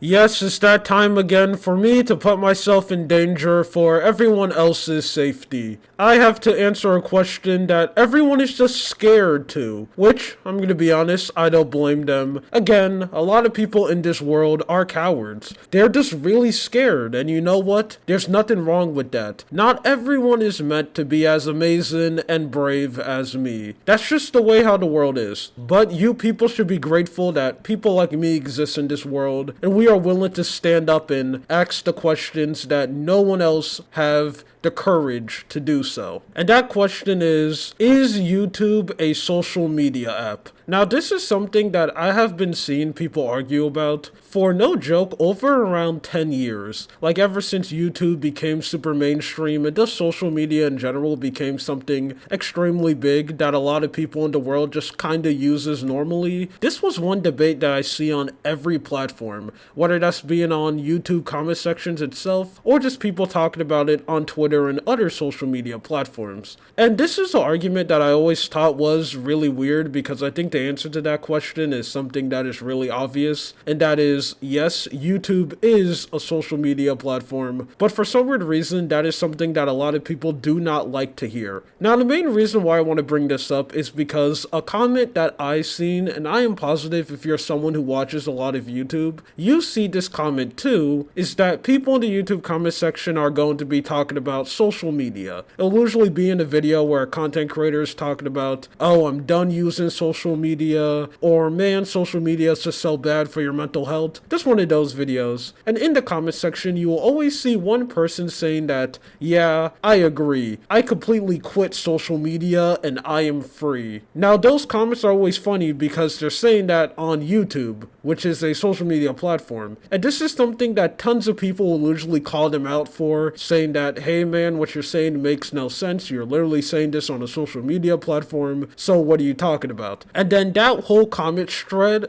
Yes, it's that time again for me to put myself in danger for everyone else's safety. I have to answer a question that everyone is just scared to, which, I'm gonna be honest, I don't blame them. Again, a lot of people in this world are cowards. They're just really scared, and you know what? There's nothing wrong with that. Not everyone is meant to be as amazing and brave as me. That's just the way how the world is. But you people should be grateful that people like me exist in this world, and we are willing to stand up and ask the questions that no one else have the courage to do so. And that question is YouTube a social media app? Now, this is something that I have been seeing people argue about for no joke over around 10 years. Like ever since YouTube became super mainstream and just social media in general became something extremely big that a lot of people in the world just kind of uses normally. This was one debate that I see on every platform, whether that's being on YouTube comment sections itself or just people talking about it on Twitter and other social media platforms. And this is an argument that I always thought was really weird because I think the answer to that question is something that is really obvious, and that is, yes, YouTube is a social media platform, but for some weird reason, that is something that a lot of people do not like to hear. Now, the main reason why I want to bring this up is because a comment that I've seen, and I am positive if you're someone who watches a lot of YouTube, you see this comment too, is that people in the YouTube comment section are going to be talking about social media. It'll usually be in a video where a content creator is talking about, oh, I'm done using social media, or man, social media is just so bad for your mental health. Just one of those videos. And in the comment section, you will always see one person saying that, yeah, I agree. I completely quit social media and I am free. Now, those comments are always funny because they're saying that on YouTube, which is a social media platform. And this is something that tons of people will usually call them out for, saying that, hey man, what you're saying makes no sense. You're literally saying this on a social media platform, so what are you talking about? And then that whole comment thread,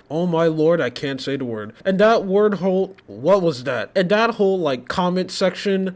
oh my lord, I can't say the word. And that word whole, what was that? And that whole comment section,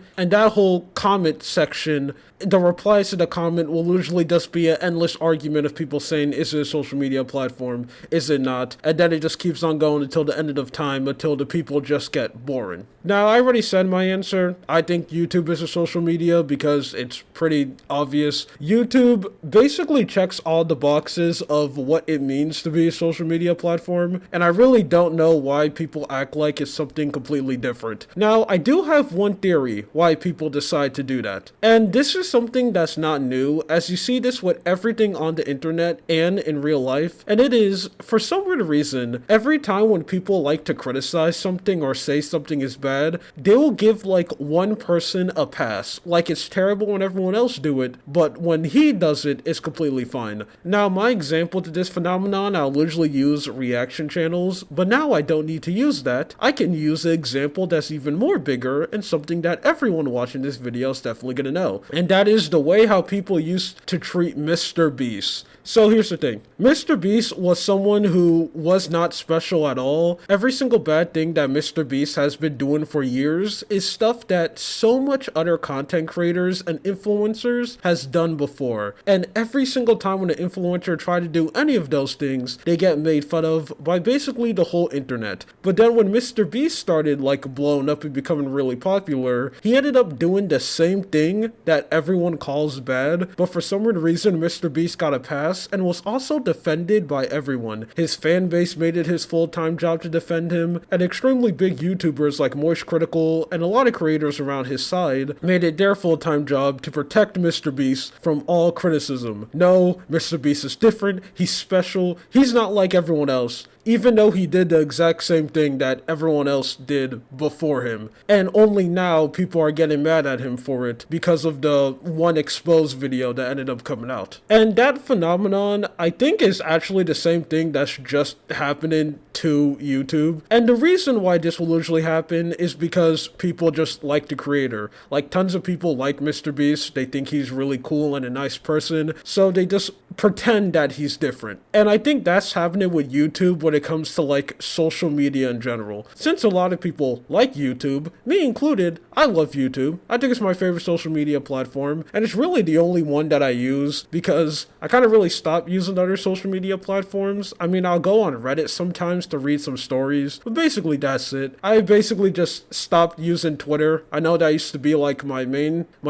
the replies to the comment will usually just be an endless argument of people saying, is it a social media platform? Is it not? And then it just keeps on going until the end of time, until the people just get boring. Now, I already said my answer. I think YouTube is a social media because it's pretty obvious. YouTube basically checks all the boxes of what it means to be a social media platform, and I really don't know why people act like it's something completely different. Now, I do have one theory why people decide to do that, and this is something that's not new, as you see this with everything on the internet and in real life, and it is, for some weird reason, every time when people like to criticize something or say something is bad, they will give one person a pass, like it's terrible when everyone else do it, but when he does it, it's completely fine. Now, my example to this phenomenon, I'll usually use reaction channels, but now I don't need to use that. I can use an example that's even more bigger and something that everyone watching this video is definitely gonna know, and that is the way how people used to treat Mr. Beast. So here's the thing. Mr. Beast was someone who was not special at all. Every single bad thing that Mr. Beast has been doing for years is stuff that so much other content creators and influencers has done before. And every single time when an influencer try to do any of those things, they get made fun of by basically the whole internet. But then when Mr. Beast started blowing up and becoming really popular, he ended up doing the same thing that everyone calls bad, but for some weird reason Mr. Beast got a pass and was also defended by everyone. His fan base made it his full-time job to defend him, and extremely big YouTubers like Moist Critical and a lot of creators around his side made it their full-time job to protect Mr. Beast from all criticism. No, Mr. Beast is different, he's special, he's not like everyone else, even though he did the exact same thing that everyone else did before him. And only now people are getting mad at him for it because of the one exposed video that ended up coming out. And that phenomenon, I think, is actually the same thing that's just happening to YouTube. And the reason why this will usually happen is because people just like the creator. Tons of people like Mr. Beast, they think he's really cool and a nice person, so they just pretend that he's different. And I think that's happening with YouTube when when it comes to like social media in general. Since a lot of people like YouTube, me included, I love YouTube. I think it's my favorite social media platform, and it's really the only one that I use because I kind of really stopped using other social media platforms. I mean, I'll go on Reddit sometimes to read some stories, but basically that's it. I basically just stopped using Twitter. I know that used to be like my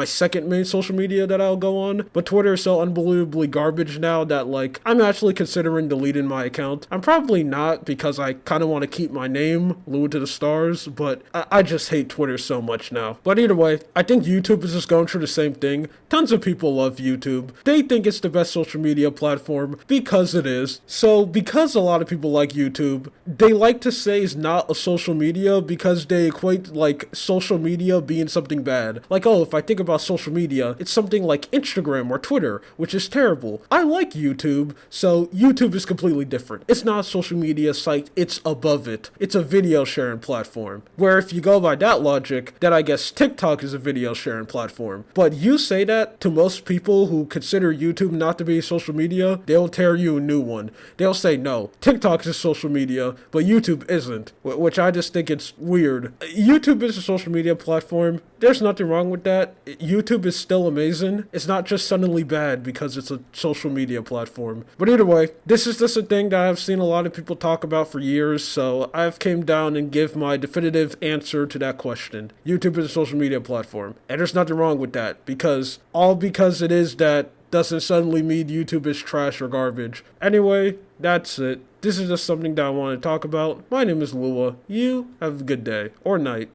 second main social media that I'll go on, but Twitter is so unbelievably garbage now that like I'm actually considering deleting my account. I'm probably not because I kind of want to keep my name glued to the stars, but I just hate Twitter so much now. But either way, I think YouTube is just going through the same thing. Tons of people love YouTube. They think it's the best social media platform because it is. So because a lot of people like YouTube, they like to say it's not a social media because they equate like social media being something bad. Like, oh, if I think about social media, it's something like Instagram or Twitter, which is terrible. I like YouTube, so YouTube is completely different. It's not a social media site, it's above it. It's a video sharing platform. Where if you go by that logic, then I guess TikTok is a video sharing platform. But you say that to most people who consider YouTube not to be social media, they'll tear you a new one. They'll say, no, TikTok is social media, but YouTube isn't. Which I just think it's weird. YouTube is a social media platform. There's nothing wrong with that. YouTube is still amazing. It's not just suddenly bad because it's a social media platform. But either way, this is just a thing that I've seen a lot of people talk about for years, so I've came down and give my definitive answer to that question. YouTube is a social media platform. And there's nothing wrong with that because it is that doesn't suddenly mean YouTube is trash or garbage. Anyway, that's it. This is just something that I want to talk about. My name is Lua. You have a good day or night.